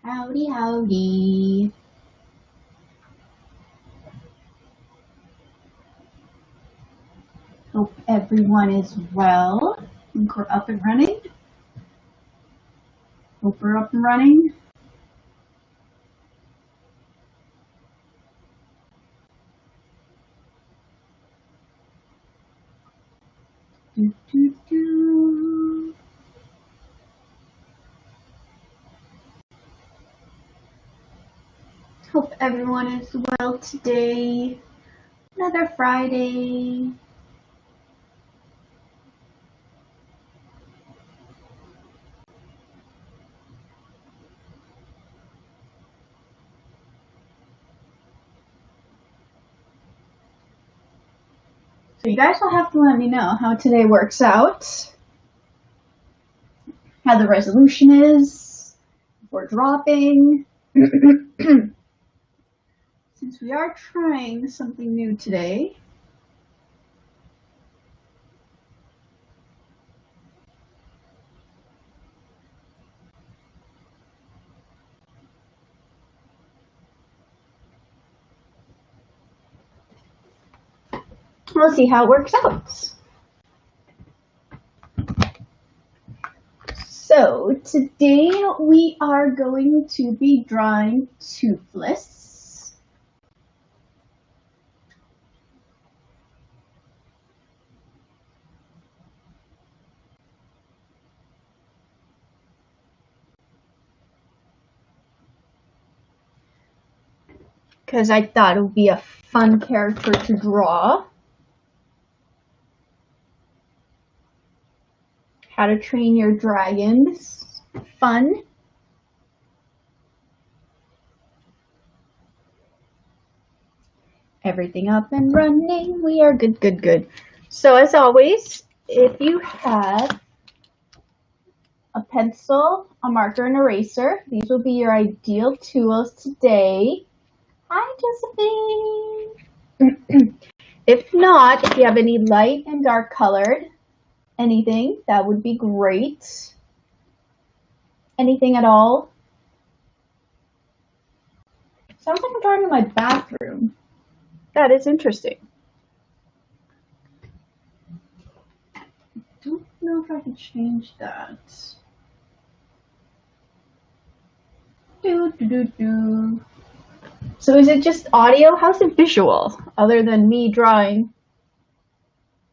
Howdy, howdy. Hope everyone is well. Think we're up and running. Hope we're up and running. Do, do, do. Hope everyone is well today. Another Friday. So you guys will have to let me know how today works out. How the resolution is. If we're dropping. Since we are trying something new today. We'll see how it works out. So today we are going to be drawing Toothless. Because I thought it would be a fun character to draw. How to Train Your Dragons. Fun. Everything up and running. We are good, good, good. So as always, if you have a pencil, a marker, and eraser, these will be your ideal tools today. Hi, Josephine. If not, if you have any light and dark colored, anything, that would be great. Anything at all. Sounds like I'm drawing in my bathroom. That is interesting. I don't know if I can change that. So is it just audio? How's it visual, other than me drawing?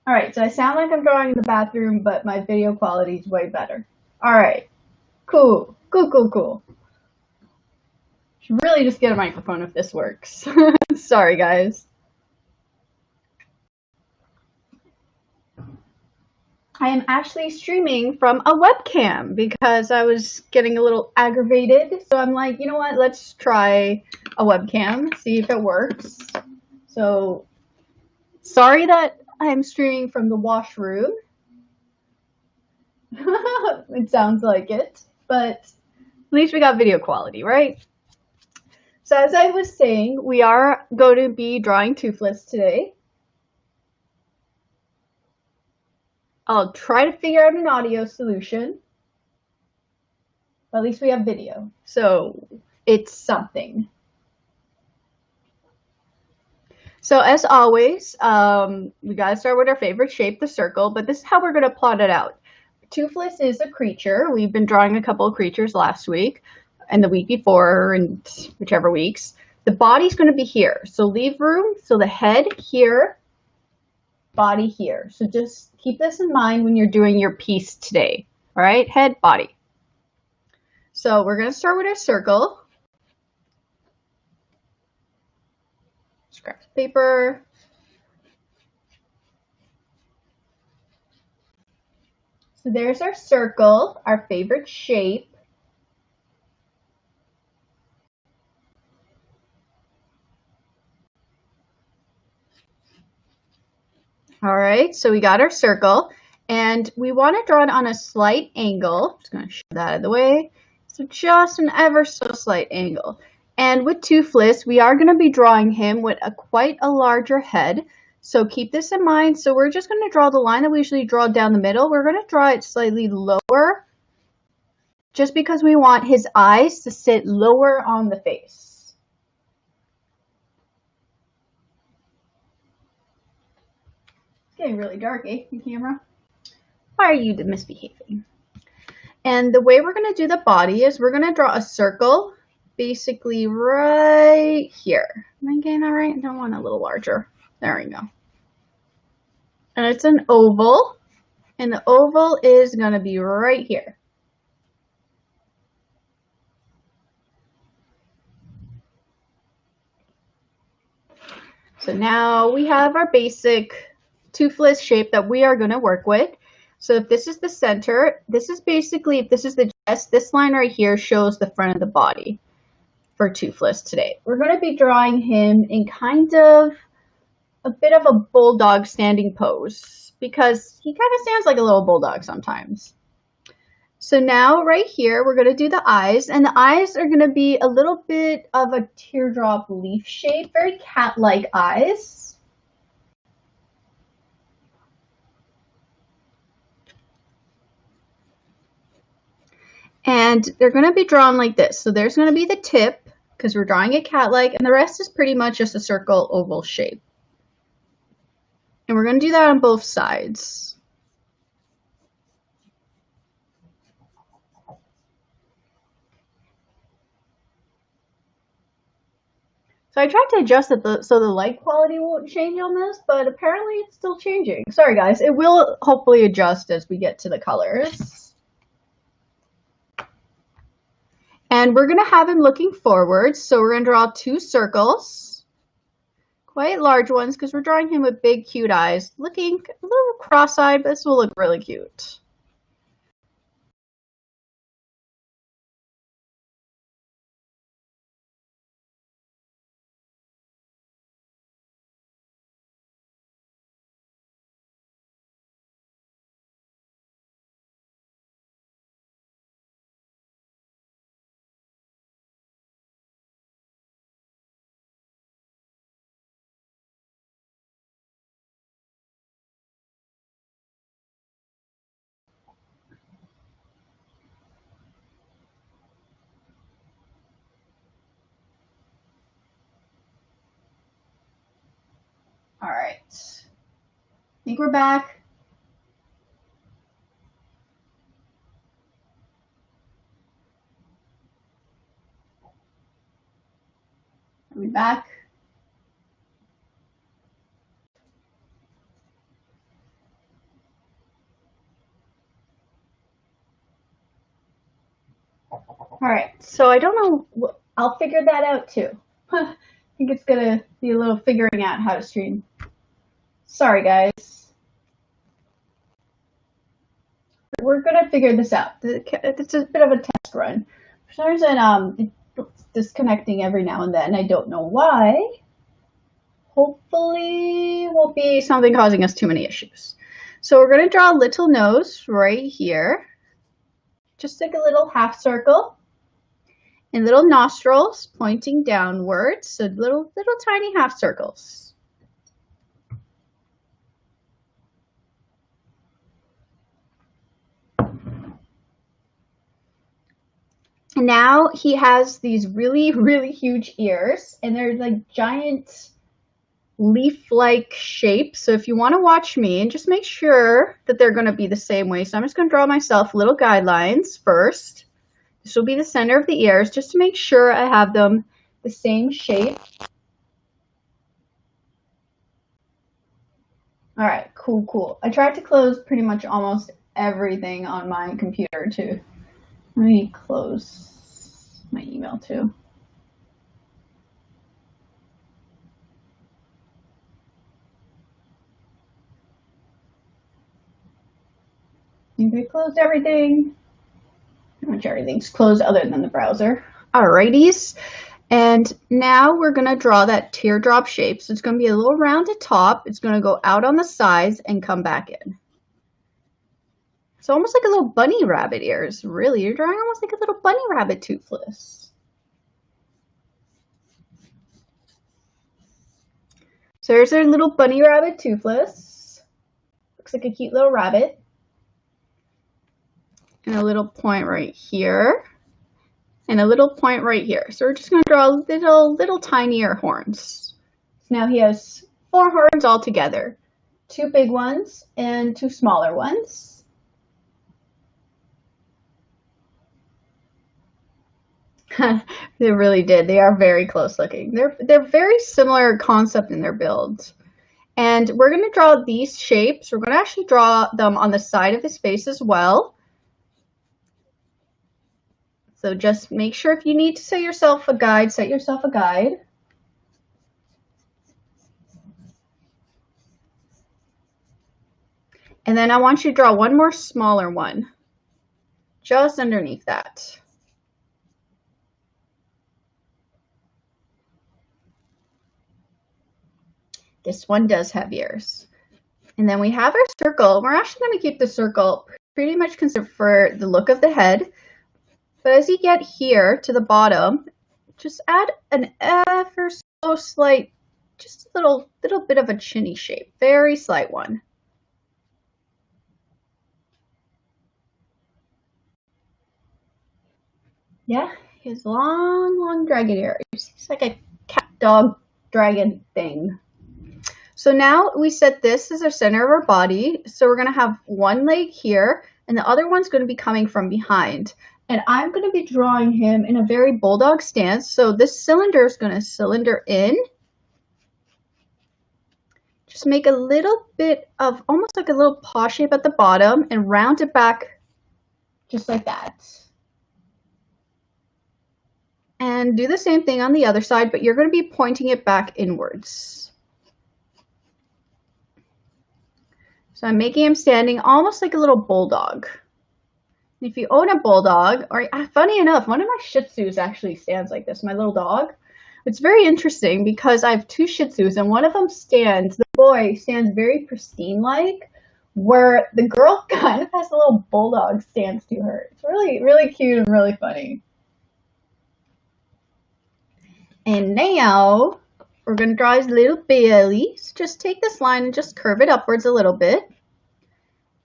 Alright, so I sound like I'm drawing in the bathroom, but my video quality is way better. Alright, cool. Cool. Should really just get a microphone if this works. Sorry, guys. I am actually streaming from a webcam because I was getting a little aggravated. So I'm like, you know what? Let's try a webcam, see if it works. So sorry that I'm streaming from the washroom. It sounds like it, but at least we got video quality, right? So as I was saying, we are going to be drawing Toothless today. I'll try to figure out an audio solution. But at least we have video, so it's something. So as always, we gotta start with our favorite shape, the circle, but this is how we're gonna plot it out. Toothless is a creature. We've been drawing a couple of creatures last week and the week before and whichever weeks. The body's gonna be here, so leave room. So the head here, body here. So just keep this in mind when you're doing your piece today. All right, head, body. So we're gonna start with our circle. Scrap paper. So there's our circle, our favorite shape. All right, so we got our circle, and we want to draw it on a slight angle. Just going to shove that out of the way. So just an ever so slight angle. And with Toothless, we are going to be drawing him with quite a larger head. So keep this in mind. So we're just going to draw the line that we usually draw down the middle. We're going to draw it slightly lower just because we want his eyes to sit lower on the face. It's getting really dark, eh, the camera? Why are you misbehaving? And the way we're going to do the body is we're going to draw a circle basically right here. Am I getting that right? I want a little larger. There we go. And it's an oval, and the oval is going to be right here. So now we have our basic toothless shape that we are going to work with. So if this is the center, this is basically, if this is the chest, this line right here shows the front of the body for Toothless today. We're going to be drawing him in kind of a bit of a bulldog standing pose because he kind of stands like a little bulldog sometimes. So now right here, we're going to do the eyes, and the eyes are going to be a little bit of a teardrop leaf shape, very cat-like eyes. And they're going to be drawn like this. So there's going to be the tip, because we're drawing it cat-like, and the rest is pretty much just a circle oval shape. And we're going to do that on both sides. So I tried to adjust it so the light quality won't change on this, but apparently it's still changing. Sorry guys, it will hopefully adjust as we get to the colors. And we're going to have him looking forward, so we're going to draw two circles. Quite large ones because we're drawing him with big cute eyes. Looking a little cross-eyed, but this will look really cute. All right. I think we're back. Are we back? All right. So I don't know. I'll figure that out too. I think it's going to be a little figuring out how to stream. Sorry, guys. We're going to figure this out. It's a bit of a test run. For some reason, it's disconnecting every now and then. I don't know why. Hopefully, won't be something causing us too many issues. So we're going to draw a little nose right here. Just like a little half circle. And little nostrils pointing downwards. So little tiny half circles. Now he has these really, really huge ears, and they're like giant leaf-like shapes. So if you want to watch me, and just make sure that they're going to be the same way. So I'm just going to draw myself little guidelines first. This will be the center of the ears, just to make sure I have them the same shape. All right, cool. I tried to close pretty much almost everything on my computer too. Let me close my email too. I think I closed everything. Pretty much everything's closed other than the browser. Alrighties. And now we're going to draw that teardrop shape. So it's going to be a little rounded top. It's going to go out on the sides and come back in. It's almost like a little bunny rabbit ears. Really, you're drawing almost like a little bunny rabbit Toothless. So there's our little bunny rabbit Toothless. Looks like a cute little rabbit. and a little point right here, and a little point right here. So we're just going to draw little tinier horns. So now he has 4 horns all together. 2 big ones and 2 smaller ones. They really did. They are very close looking. They're very similar concept in their builds. And we're going to draw these shapes. We're going to actually draw them on the side of his face as well. So just make sure if you need to set yourself a guide, set yourself a guide. And then I want you to draw one more smaller one just underneath that. This one does have ears. And then we have our circle. We're actually going to keep the circle pretty much consistent for the look of the head. But as you get here to the bottom, just add an ever so slight, just a little bit of a chinny shape. Very slight one. Yeah, he has long dragon ears. He's like a cat dog dragon thing. So now we set this as our center of our body. So we're going to have one leg here, and the other one's going to be coming from behind. And I'm going to be drawing him in a very bulldog stance. So this cylinder is going to cylinder in. Just make a little bit of almost like a little paw shape at the bottom and round it back just like that. And do the same thing on the other side, but you're going to be pointing it back inwards. So I'm making him standing almost like a little bulldog. If you own a bulldog, or funny enough, one of my Shih Tzus actually stands like this, my little dog. It's very interesting because I have 2 Shih Tzus, and one of them stands, the boy stands very pristine-like, where the girl kind of has a little bulldog stance to her. It's really cute and really funny. And now we're going to draw his little belly. So just take this line and just curve it upwards a little bit.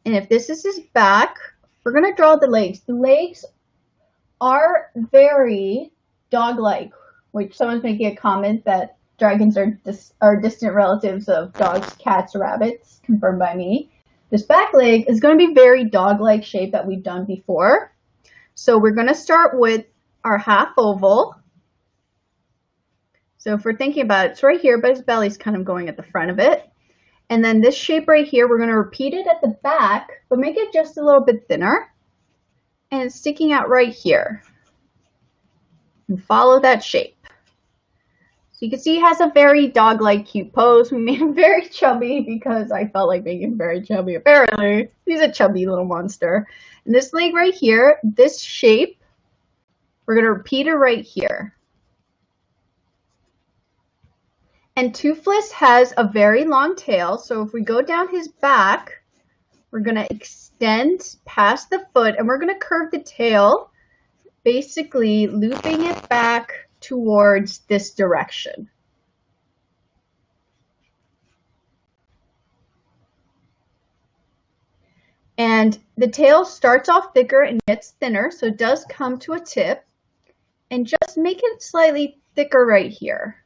And if this is his back, we're going to draw the legs. The legs are very dog-like, which someone's making a comment that dragons are distant relatives of dogs, cats, rabbits, confirmed by me. This back leg is going to be very dog-like shape that we've done before. So we're going to start with our half oval. So if we're thinking about it, it's right here, but his belly's kind of going at the front of it. And then this shape right here, we're going to repeat it at the back, but make it just a little bit thinner. And it's sticking out right here. And follow that shape. So you can see he has a very dog-like cute pose. We made him very chubby because I felt like making him very chubby. Apparently, he's a chubby little monster. And this leg right here, this shape, we're going to repeat it right here. And Toothless has a very long tail, so if we go down his back, we're going to extend past the foot, and we're going to curve the tail, basically looping it back towards this direction. And the tail starts off thicker and gets thinner, so it does come to a tip. And just make it slightly thicker right here.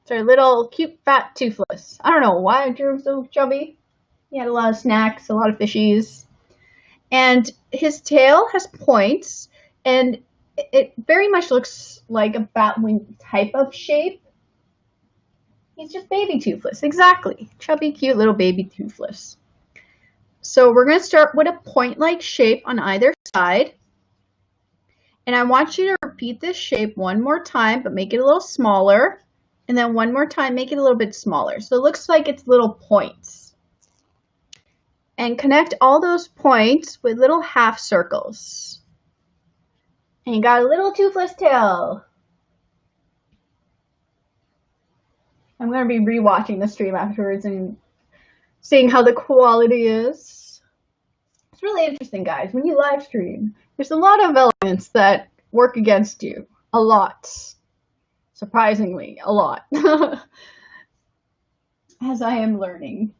It's our little cute fat Toothless. I don't know why I drew him so chubby. He had a lot of snacks, a lot of fishies. And his tail has points, and it very much looks like a bat wing type of shape. He's just baby Toothless, exactly. Chubby, cute little baby Toothless. So we're going to start with a point-like shape on either side. And I want you to repeat this shape one more time, but make it a little smaller. And then one more time, make it a little bit smaller. So it looks like it's little points. And connect all those points with little half circles. And you got a little Toothless tail. I'm going to be rewatching the stream afterwards and seeing how the quality is. It's really interesting, guys. When you live stream, there's a lot of elements that work against you. A lot. Surprisingly, a lot. As I am learning.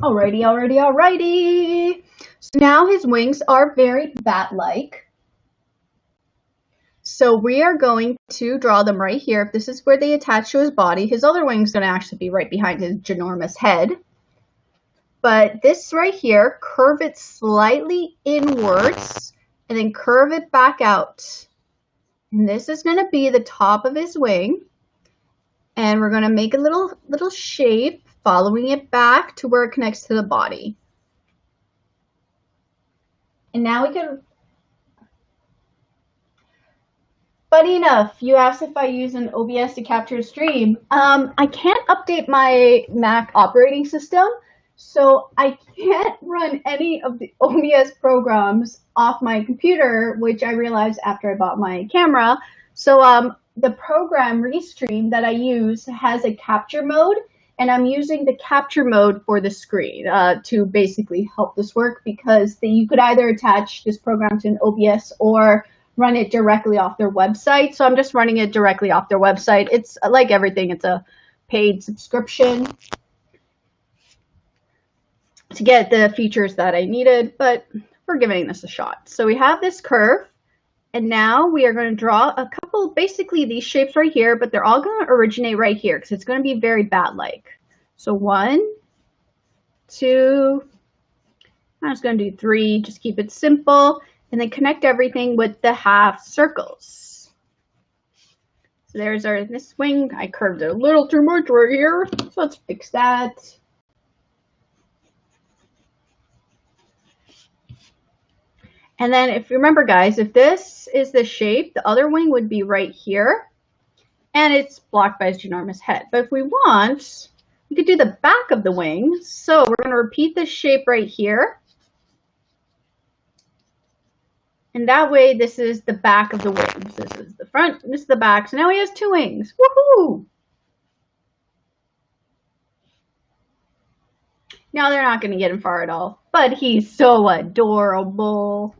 Alrighty. So now his wings are very bat-like. So we are going to draw them right here. If this is where they attach to his body, his other wing's going to actually be right behind his ginormous head. But this right here, curve it slightly inwards and then curve it back out. And this is going to be the top of his wing. And we're going to make a little shape following it back to where it connects to the body. And now we can... Funny enough, you asked if I use an OBS to capture a stream. I can't update my Mac operating system, so I can't run any of the OBS programs off my computer, which I realized after I bought my camera. So the program Restream that I use has a capture mode, and I'm using the capture mode for the screen to basically help this work, because you could either attach this program to an OBS or run it directly off their website. So I'm just running it directly off their website. It's like everything, it's a paid subscription to get the features that I needed, but we're giving this a shot. So we have this curve, and now we are going to draw a couple, basically these shapes right here, but they're all going to originate right here because it's going to be very bat-like. So 1, 2, I'm just going to do 3, just keep it simple. And then connect everything with the half circles. So there's this wing. I curved it a little too much right here. So let's fix that. And then if you remember, guys, if this is the shape, the other wing would be right here. And it's blocked by his ginormous head. But if we want, we could do the back of the wing. So we're going to repeat this shape right here. And that way, this is the back of the wings. This is the front, this is the back. So now he has 2 wings. Woohoo! Now they're not going to get him far at all, but he's so adorable.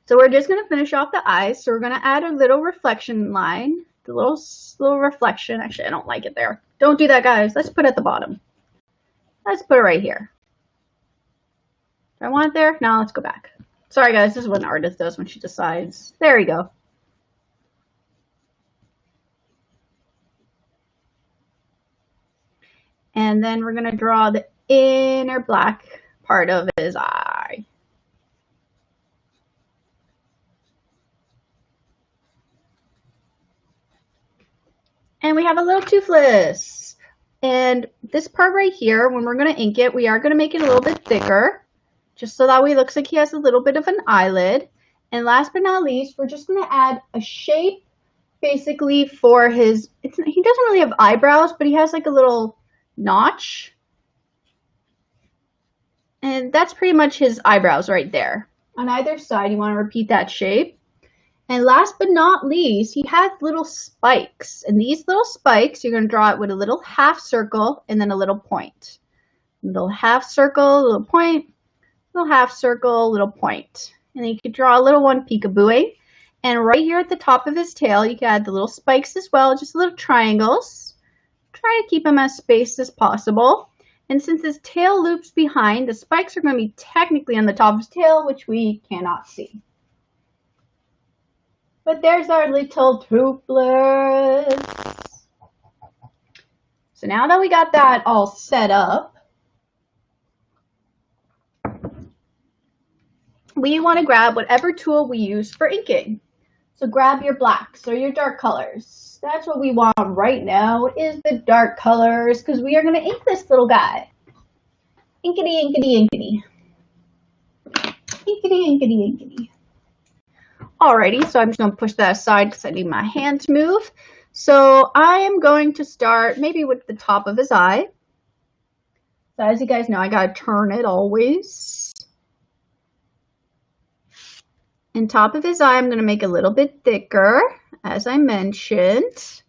So we're just going to finish off the eyes. So we're going to add a little reflection line, the little reflection. Actually, I don't like it there. Don't do that, guys. Let's put it at the bottom. Let's put it right here. Do I want it there? No, let's go back. Sorry, guys, this is what an artist does when she decides. There we go. And then we're going to draw the inner black part of his eye. And we have a little Toothless. And this part right here, when we're going to ink it, we are going to make it a little bit thicker, just so that way it looks like he has a little bit of an eyelid. And last but not least, we're just going to add a shape basically for his, he doesn't really have eyebrows, but he has like a little notch. And that's pretty much his eyebrows right there. On either side, you want to repeat that shape. And last but not least, he has little spikes. And these little spikes, you're going to draw it with a little half circle and then a little point. Little half circle, little point, little half circle, little point. And then you could draw a little one peekaboo. And right here at the top of his tail, you can add the little spikes as well, just little triangles. Try to keep them as spaced as possible. And since his tail loops behind, the spikes are going to be technically on the top of his tail, which we cannot see. But there's our little Toothless. So now that we got that all set up, we want to grab whatever tool we use for inking. So grab your blacks or your dark colors. That's what we want right now is the dark colors, because we are going to ink this little guy. Inkity, inkity, inkity. Inkity, inkity, inkity. Alrighty, so I'm just going to push that aside because I need my hand to move. So I am going to start maybe with the top of his eye. So as you guys know, I got to turn it always. And top of his eye, I'm going to make a little bit thicker, as I mentioned.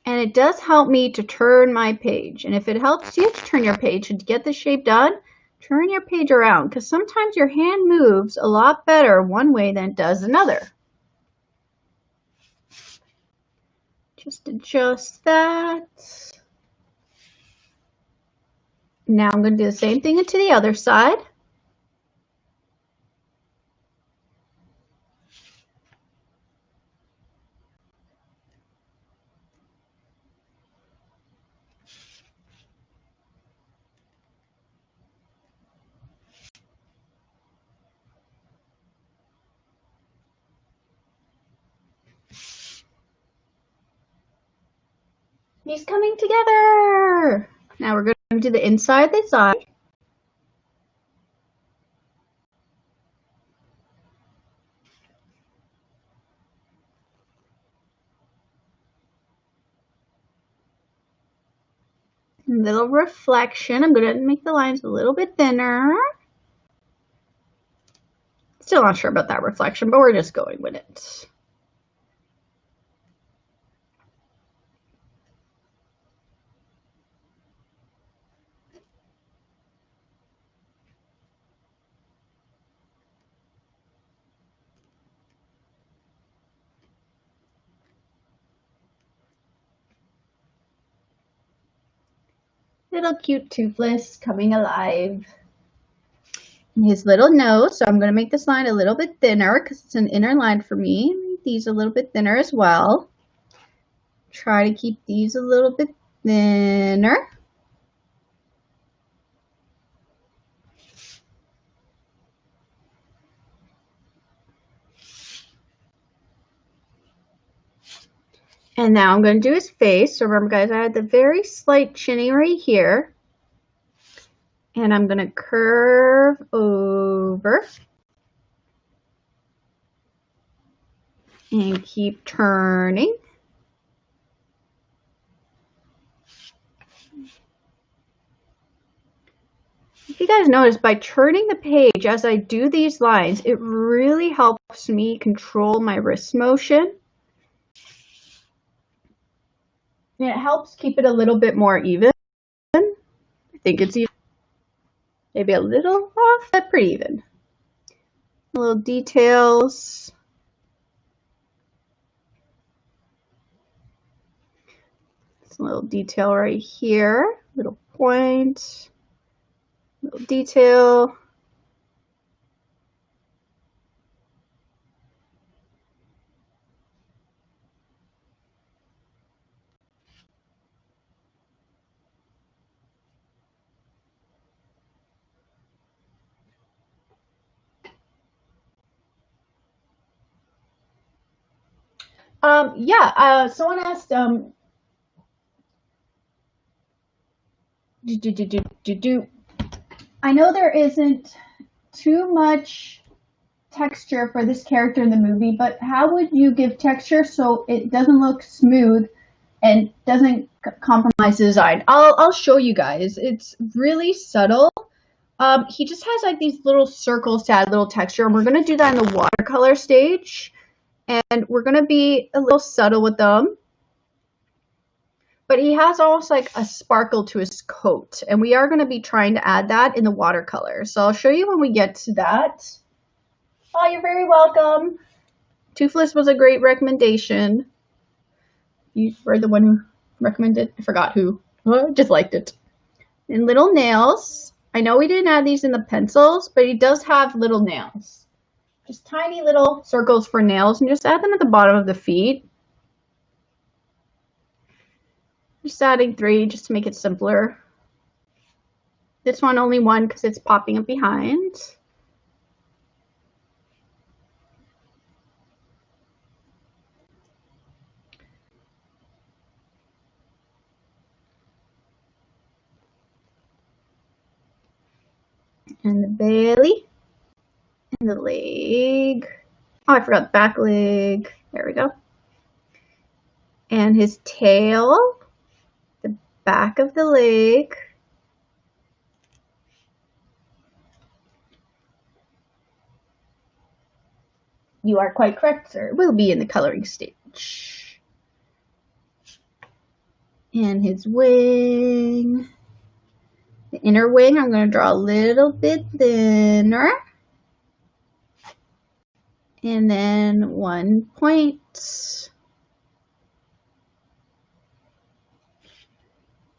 And it does help me to turn my page. And if it helps you to turn your page and to get the shape done, turn your page around, because sometimes your hand moves a lot better one way than it does another. Just adjust that. Now I'm going to do the same thing to the other side. He's coming together. Now we're going to do the inside this eye. Little reflection. I'm going to make the lines a little bit thinner. Still not sure about that reflection, but we're just going with it. Little cute Toothless coming alive. His little nose, so I'm going to make this line a little bit thinner because it's an inner line for me. These a little bit thinner as well. Try to keep these a little bit thinner. And now I'm going to do his face. So remember, guys, I had the very slight chinny right here. And I'm going to curve over. And keep turning. If you guys notice, by turning the page as I do these lines, it really helps me control my wrist motion. And it helps keep it a little bit more even. I think it's even. Maybe a little off, but pretty even. Little details. This little detail right here. Little point. Little detail. Someone asked, I know there isn't too much texture for this character in the movie, but how would you give texture so it doesn't look smooth and doesn't compromise the design? I'll show you guys. It's really subtle. He just has like these little circles to add little texture, and we're going to do that in the watercolor stage. And we're going to be a little subtle with them. But he has almost like a sparkle to his coat, and we are going to be trying to add that in the watercolor. So I'll show you when we get to that. Oh, you're very welcome. Toothless was a great recommendation. You were the one who recommended. I forgot who. I just liked it. And little nails. I know we didn't add these in the pencils, but he does have little nails. Just tiny little circles for nails, and just add them at the bottom of the feet. Just adding 3 just to make it simpler. This one only 1 because it's popping up behind. And the belly. And the leg. Oh, I forgot the back leg. There we go. And his tail. The back of the leg. You are quite correct, sir. It will be in the coloring stage. And his wing. The inner wing, I'm going to draw a little bit thinner. And then 1 point.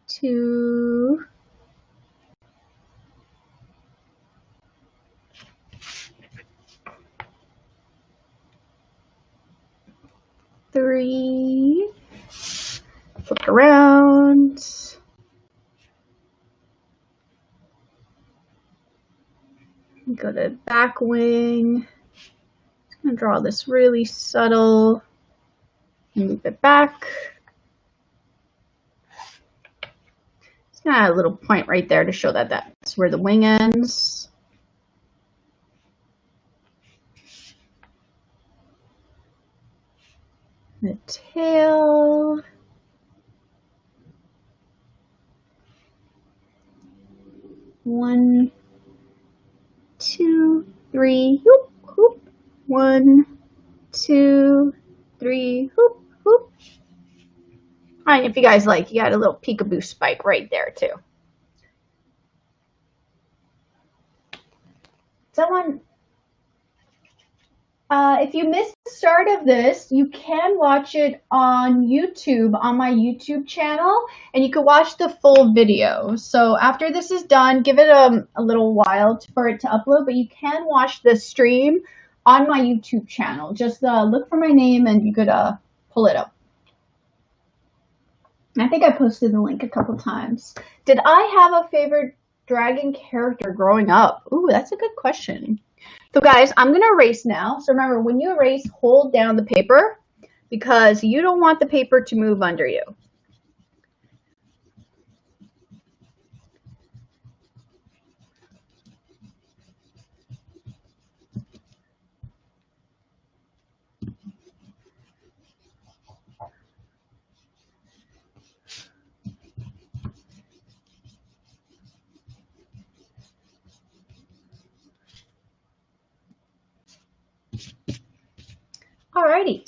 2. breathe. Flip it around. Go to back wing. Just gonna draw this really subtle. Move it back. Just gonna add a little point right there to show that that's where the wing ends. The tail. One, two, three, whoop, whoop. 1, 2, 3, whoop, whoop. And if you guys like, you got a little peekaboo spike right there too. Someone, if you missed the start of this, you can watch it on YouTube, on my YouTube channel, and you can watch the full video. So after this is done, give it a little while for it to upload, but you can watch the stream on my YouTube channel. Just look for my name and you could pull it up. I think I posted the link a couple times. Did I have a favorite dragon character growing up? Ooh, that's a good question. So guys, I'm going to erase now. So remember, when you erase, hold down the paper because you don't want the paper to move under you. Alrighty.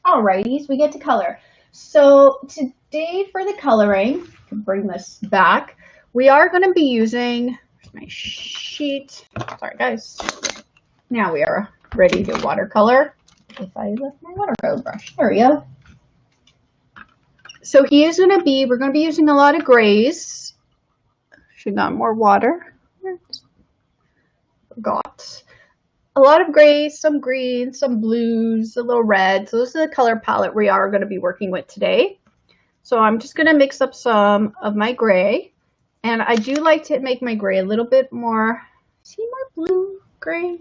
Alrighties, we get to color. So today for the coloring, bring this back, we are going to be using my sheet. Sorry guys. Now we are ready to watercolor. If I left my watercolor brush, there we go. So we're going to be using a lot of grays. Should got more water. Forgot. A lot of grays, some greens, some blues, a little red. So this is the color palette we are going to be working with today. So I'm just going to mix up some of my gray. And I do like to make my gray a little bit more, see, more blue, gray.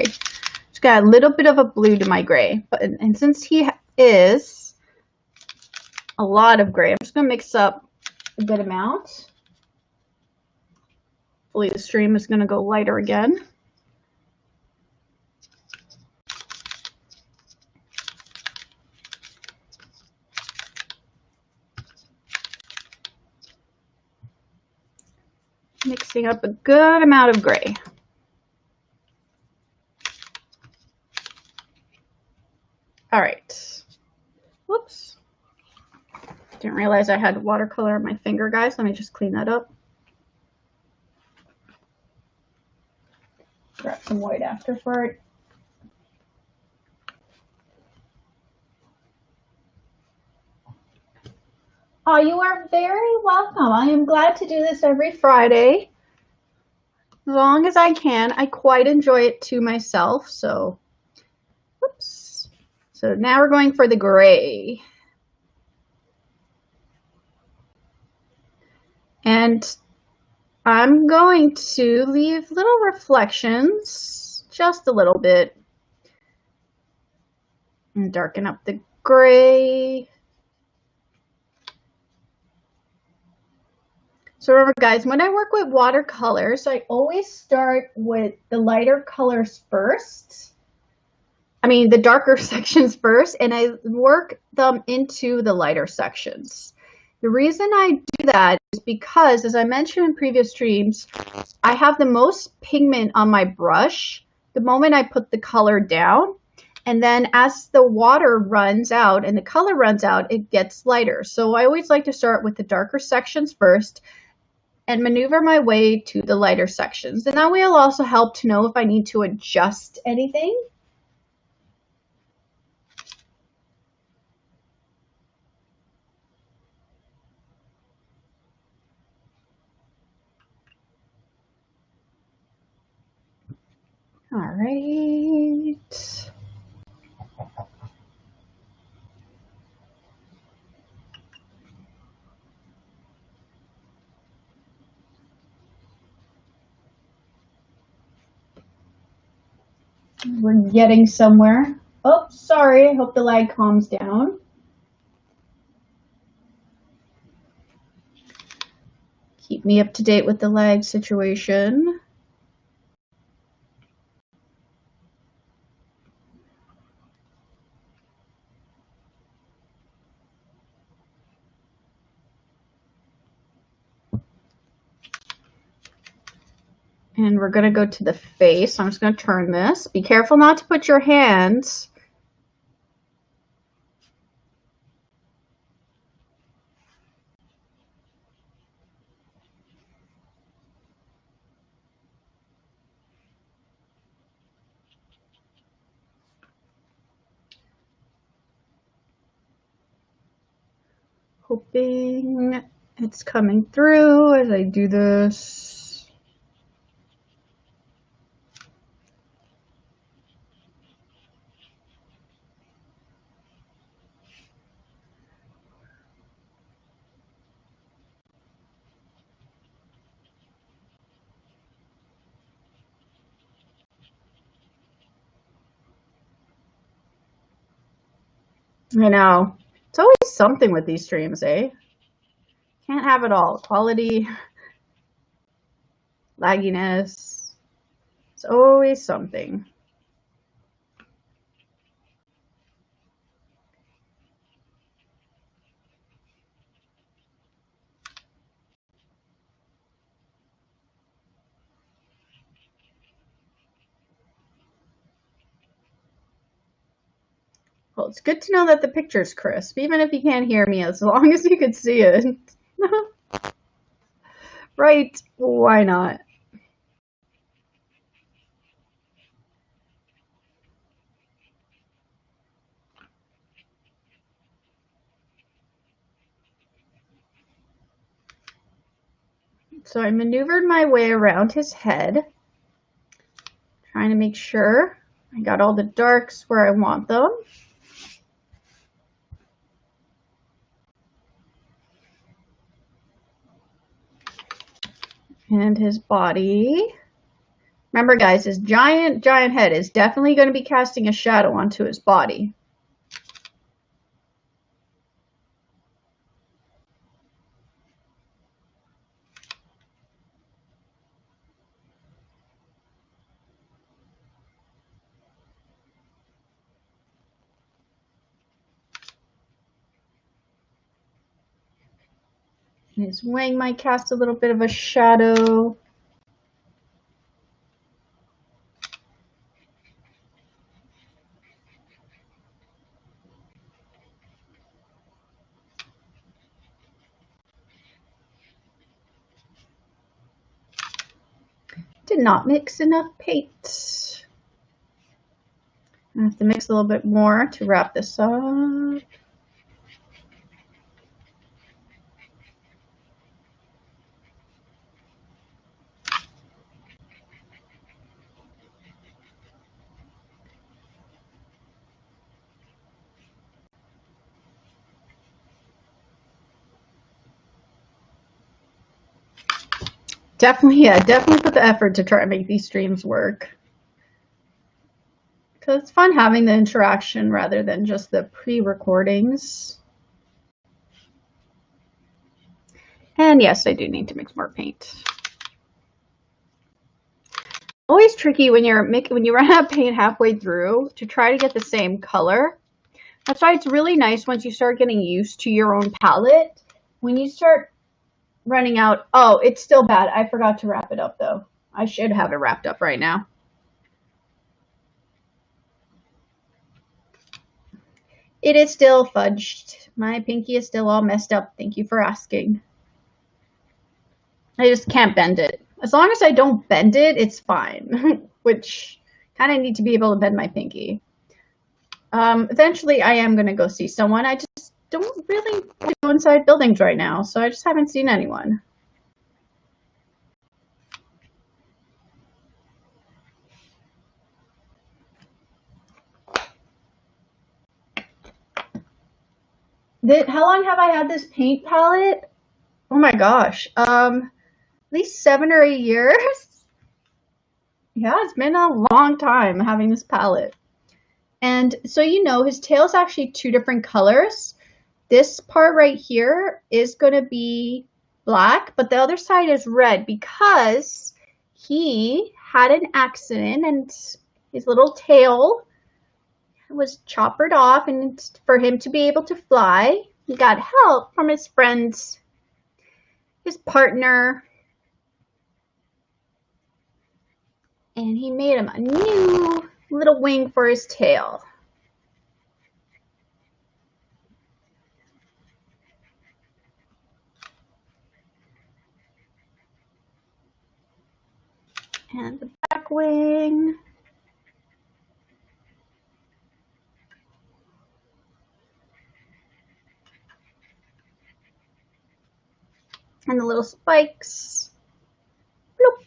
Just got a little bit of a blue to my gray. And since he is a lot of gray, I'm just going to mix up a good amount. Hopefully the stream is going to go lighter again. Mixing up a good amount of gray. All right. Whoops. Didn't realize I had watercolor on my finger, guys. Let me just clean that up. Grab some white after for it. Oh, you are very welcome. I am glad to do this every Friday. As long as I can. I quite enjoy it to myself. So, whoops. So now we're going for the gray. And I'm going to leave little reflections, just a little bit. And darken up the gray. So remember guys, when I work with watercolors, I always start with the lighter colors first. I mean the darker sections first, and I work them into the lighter sections. The reason I do that is because, as I mentioned in previous streams, I have the most pigment on my brush the moment I put the color down. And then as the water runs out and the color runs out, it gets lighter. So I always like to start with the darker sections first and maneuver my way to the lighter sections. And that way it'll also help to know if I need to adjust anything. All right. We're getting somewhere. Oh, sorry. I hope the lag calms down. Keep me up to date with the lag situation. And we're going to go to the face. I'm just going to turn this. Be careful not to put your hands. Hoping it's coming through as I do this. I know. It's always something with these streams, eh? Can't have it all. Quality, lagginess. It's always something. Well, it's good to know that the picture's crisp, even if you can't hear me, as long as you could see it. Right? Why not? So I maneuvered my way around his head, trying to make sure I got all the darks where I want them. And his body. Remember, guys, his giant head is definitely going to be casting a shadow onto his body. And his wing might cast a little bit of a shadow. Did not mix enough paint. I have to mix a little bit more to wrap this up. Definitely, yeah, definitely put the effort to try and make these streams work. Because it's fun having the interaction rather than just the pre-recordings. And yes, I do need to mix more paint. Always tricky when you run out of paint halfway through to try to get the same color. That's why it's really nice once you start getting used to your own palette. When you start running out, oh, it's still bad. I forgot to wrap it up though. I should have it wrapped up right now. It is still fudged. My pinky is still all messed up. Thank you for asking. I just can't bend it. As long as I don't bend it, it's fine. Which kind of need to be able to bend my pinky. Eventually, I am going to go see someone. I just don't really go inside buildings right now, so I just haven't seen anyone. How long have I had this paint palette? Oh my gosh. At least 7 or 8 years. Yeah, it's been a long time having this palette. And so his tail is actually two different colors. This part right here is going to be black, but the other side is red because he had an accident and his little tail was choppered off, and for him to be able to fly, he got help from his friends, his partner, and he made him a new little wing for his tail. And the back wing. And the little spikes. Bloop.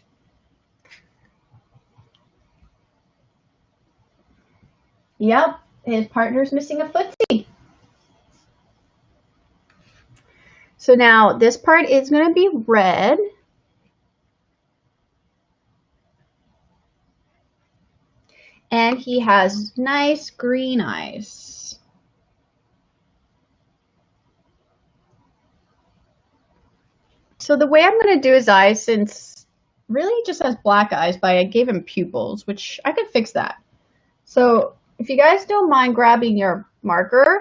Yep, his partner's missing a footsie. So now this part is going to be red. And he has nice green eyes. So the way I'm going to do his eyes, since really he just has black eyes, but I gave him pupils, which I could fix that. So if you guys don't mind grabbing your marker,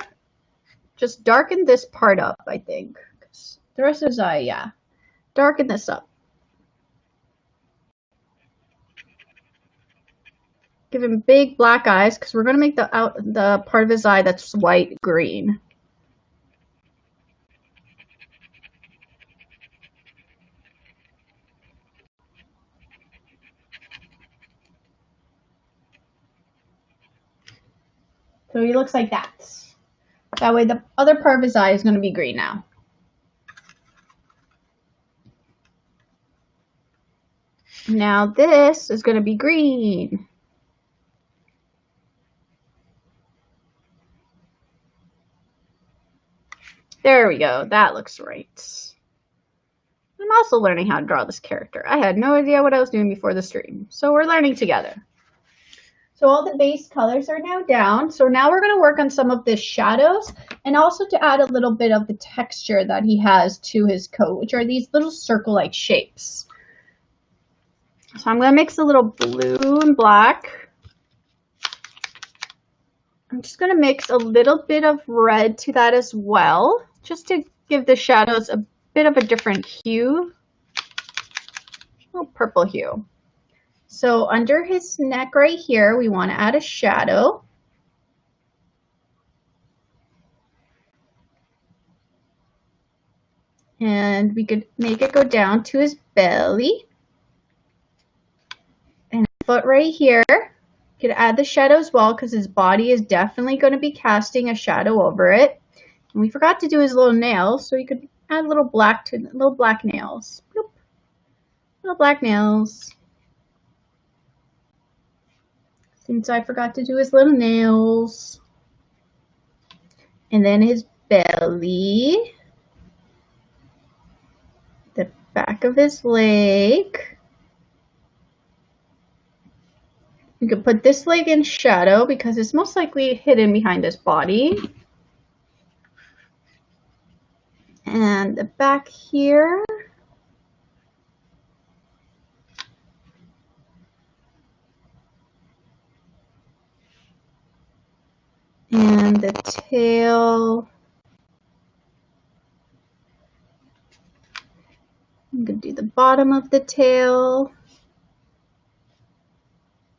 just darken this part up, I think. The rest of his eye, yeah. Darken this up. Give him big black eyes, because we're going to make the part of his eye that's white green. So he looks like that. That way the other part of his eye is going to be green now. Now this is going to be green. There we go. That looks right. I'm also learning how to draw this character. I had no idea what I was doing before the stream. So we're learning together. So all the base colors are now down. So now we're going to work on some of the shadows and also to add a little bit of the texture that he has to his coat, which are these little circle-like shapes. So I'm going to mix a little blue and black. I'm just going to mix a little bit of red to that as well, just to give the shadows a bit of a different hue, a little purple hue. So under his neck right here, we want to add a shadow. And we could make it go down to his belly. And foot right here. You could add the shadow as well because his body is definitely going to be casting a shadow over it. And we forgot to do his little nails, so you could add little black nails. Bloop. Little black nails. Since I forgot to do his little nails. And then his belly. The back of his leg. You could put this leg in shadow because it's most likely hidden behind his body. And the back here. And the tail. I'm going to do the bottom of the tail.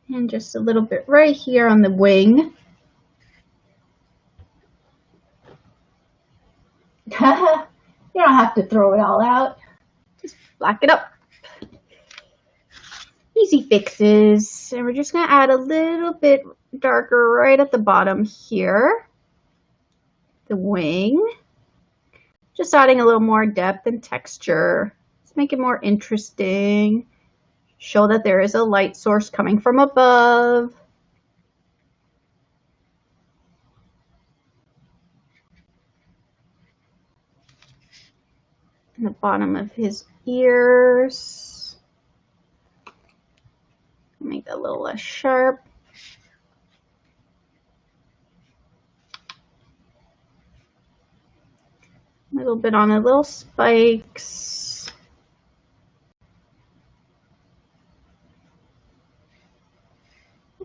And just a little bit right here on the wing. You don't have to throw it all out. Just black it up. Easy fixes. And we're just going to add a little bit darker right at the bottom here. The wing. Just adding a little more depth and texture. Let's make it more interesting. Show that there is a light source coming from above. And the bottom of his ears. Make that a little less sharp. A little bit on the little spikes.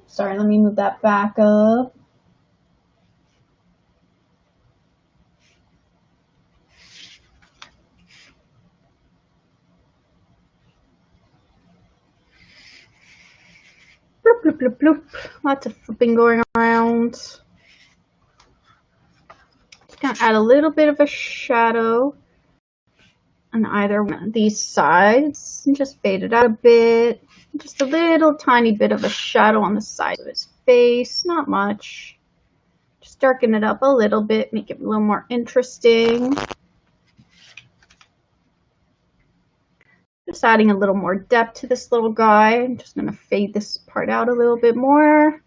Sorry, let me move that back up. Bloop, bloop, bloop, bloop. Lots of flipping going around. Just gonna add a little bit of a shadow on either one of these sides and just fade it out a bit. Just a little tiny bit of a shadow on the side of his face, not much. Just darken it up a little bit, make it a little more interesting. Just adding a little more depth to this little guy. I'm just going to fade this part out a little bit more.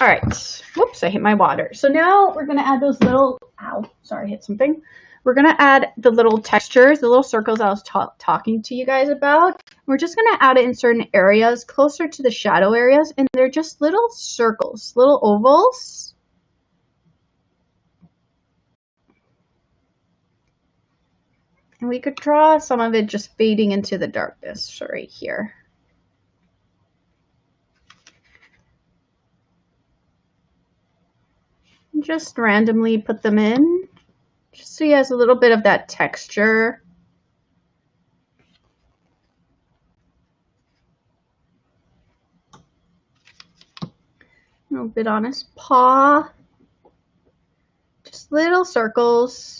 All right. Whoops, I hit my water. So now we're going to add those little, ow, sorry, I hit something. We're going to add the little textures, the little circles I was talking to you guys about. We're just going to add it in certain areas closer to the shadow areas. And they're just little circles, little ovals. And we could draw some of it just fading into the darkness right here. Just randomly put them in, just so he has a little bit of that texture. A little bit on his paw. Just little circles.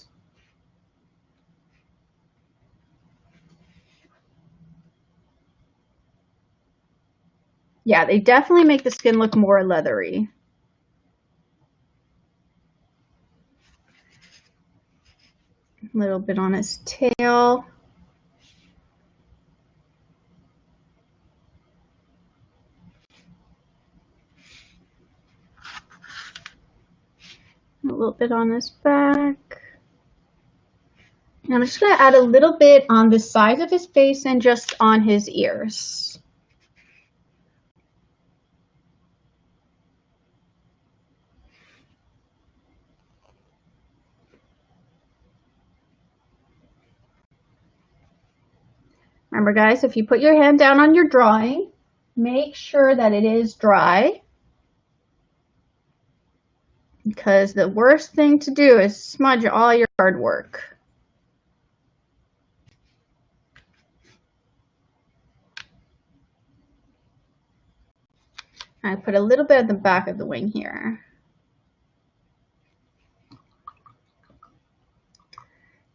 Yeah, they definitely make the skin look more leathery. A little bit on his tail. A little bit on his back. And I'm just going to add a little bit on the sides of his face and just on his ears. Remember, guys, if you put your hand down on your drawing, make sure that it is dry. Because the worst thing to do is smudge all your hard work. I put a little bit at the back of the wing here.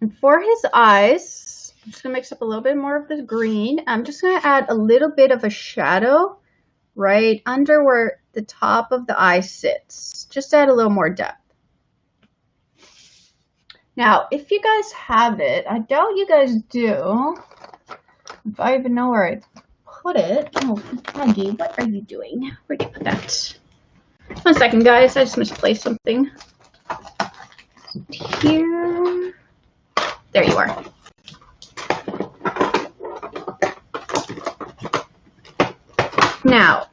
And for his eyes, I'm just going to mix up a little bit more of the green. I'm just going to add a little bit of a shadow right under where the top of the eye sits. Just add a little more depth. Now, if you guys have it, I doubt you guys do. If I even know where I put it. Oh, Aggie, what are you doing? Where'd you put that? 1 second, guys. I just misplaced something. Here. There you are. Now,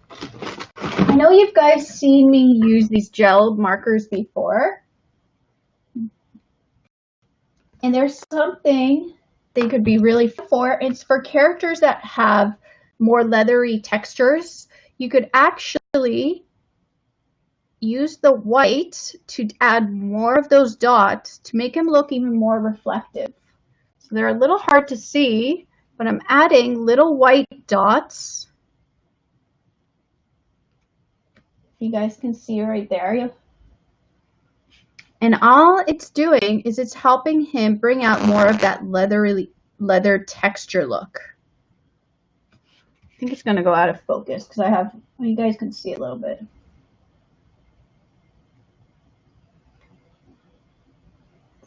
I know you guys seen me use these gel markers before. And there's something they could be really for. It's for characters that have more leathery textures. You could actually use the white to add more of those dots to make them look even more reflective. So they're a little hard to see, but I'm adding little white dots. You guys can see right there. And all it's doing is it's helping him bring out more of that leather texture look. I think it's going to go out of focus because I have, well, you guys can see a little bit.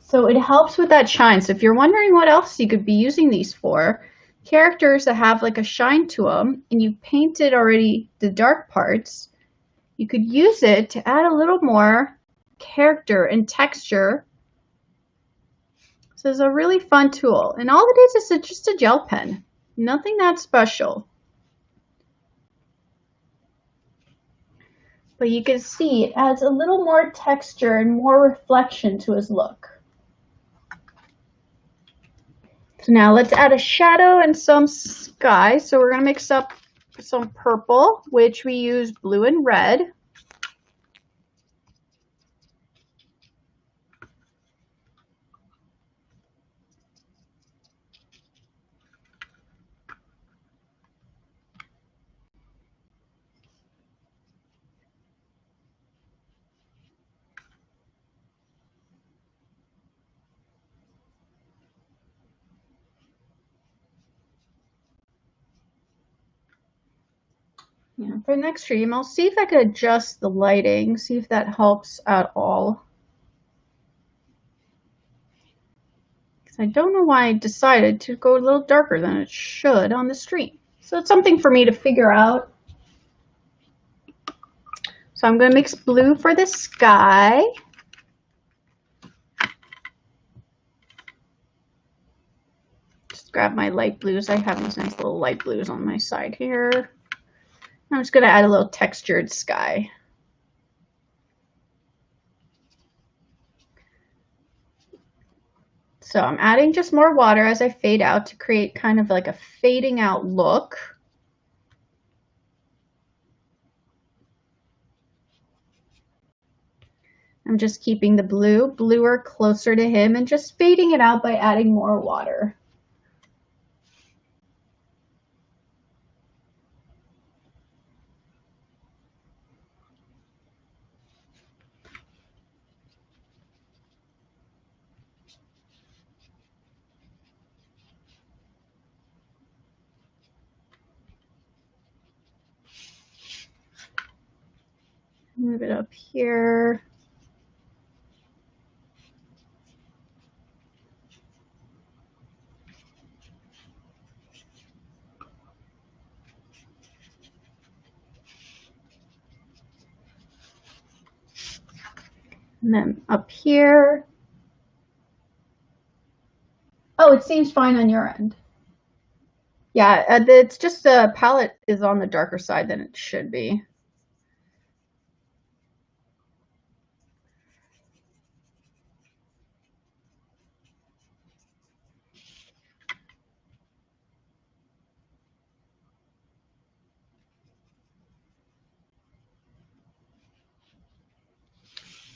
So it helps with that shine. So if you're wondering what else you could be using these for, characters that have like a shine to them and you painted already the dark parts, you could use it to add a little more character and texture. So it's a really fun tool. And all it is just a gel pen. Nothing that special. But you can see it adds a little more texture and more reflection to his look. So now let's add a shadow and some sky. So we're going to mix up some purple, which we use blue and red. Yeah, for the next stream, I'll see if I could adjust the lighting, see if that helps at all. Because I don't know why I decided to go a little darker than it should on the stream. So it's something for me to figure out. So I'm going to mix blue for the sky. Just grab my light blues. I have these nice little light blues on my side here. I'm just going to add a little textured sky. So I'm adding just more water as I fade out to create kind of like a fading out look. I'm just keeping the bluer closer to him and just fading it out by adding more water. Move it up here. And then up here. Oh, it seems fine on your end. Yeah, it's just the palette is on the darker side than it should be.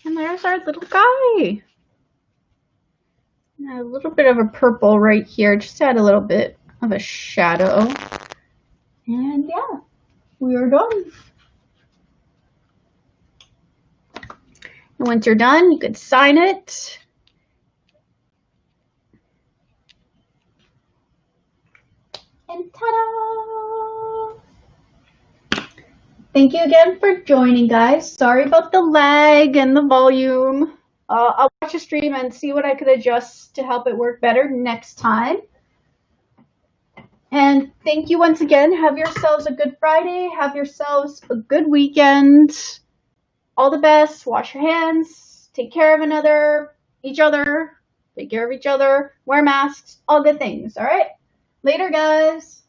And there's our little guy. And a little bit of a purple right here, just to add a little bit of a shadow. And yeah, we are done. And once you're done, you could sign it. And ta-da! Thank you again for joining, guys. Sorry about the lag and the volume. I'll watch the stream and see what I could adjust to help it work better next time. And thank you once again. Have yourselves a good Friday. Have yourselves a good weekend. All the best. Wash your hands. Take care of each other. Take care of each other. Wear masks. All good things. All right. Later, guys.